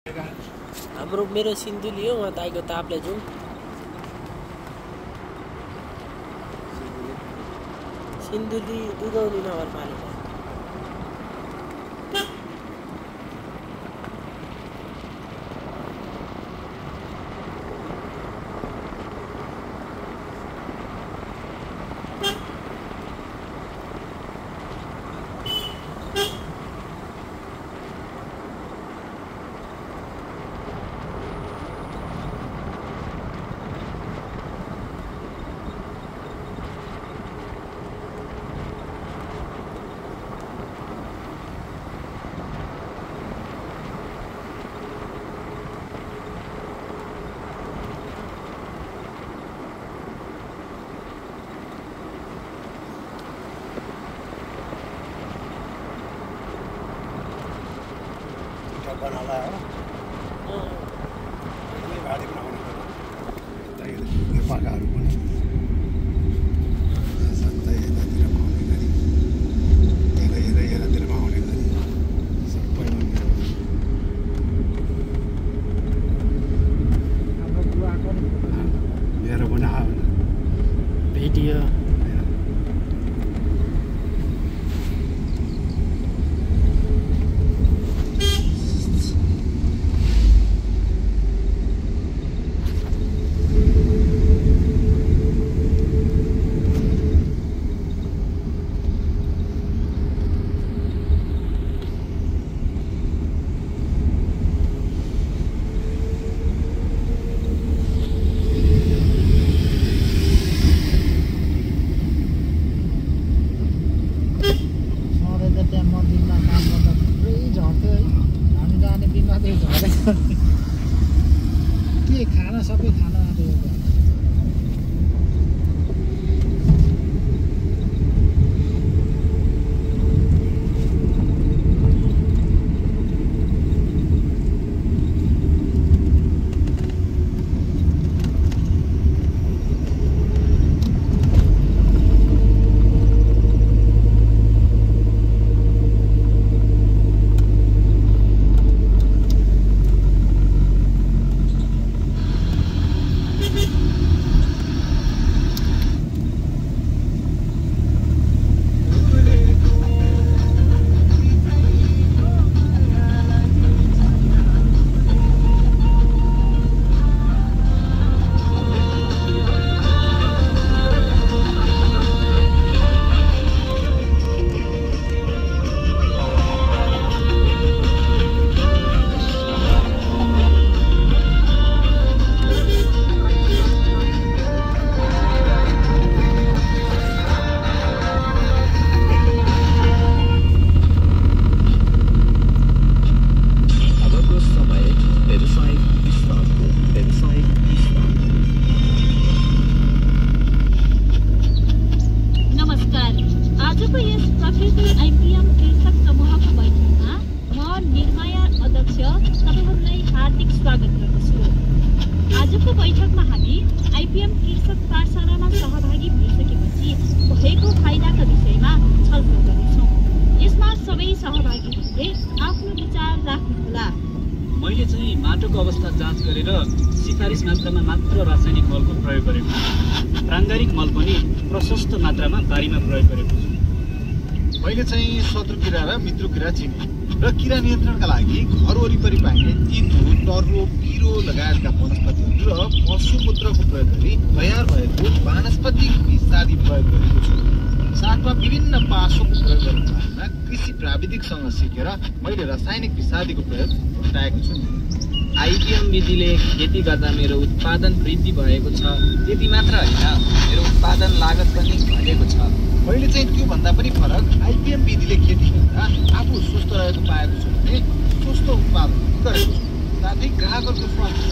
हाम्रो मेरो सिन्धुली हो उहाँ दाइको तापले जाउँ। सिन्धुली दुधौली नगरपालिका। के खाना सबै खाना आइपिएम विधिले खेती गर्दा मेरो उत्पादन वृद्धि भएको छ। त्यति मात्र होइन, मेरो उत्पादन लागत पनि घटेको छ। मैले चाहिँ त्यो भन्दा पनि फरक आइपिएम विधिले खेती गर्दा आफू स्वस्थ रहेको पाएको छु भने स्वस्थ उत्पादन गरेको छु। साथै ग्राहकहरूको स्वास्थ्य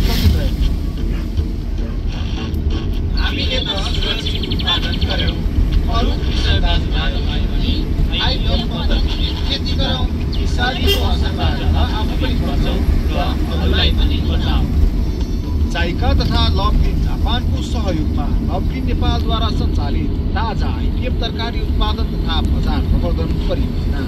सचेत रहेको छु। हामीले त सुरक्षित उत्पादन गर्यौं, अरू कृषक दाजुभाइ पनि आइपिएम पद्धतिले खेती गरौँ। किसानीको असरबाट आफू पनि बचौँ र अरूलाई पनि बचाऊ। जाइका तथा लभ ग्रिन जापानको सहयोगमा लभ ग्रिन नेपालद्वारा सञ्चालित ताजा आइपिएम तरकारी उत्पादन तथा बजार प्रवर्धन परियोजना।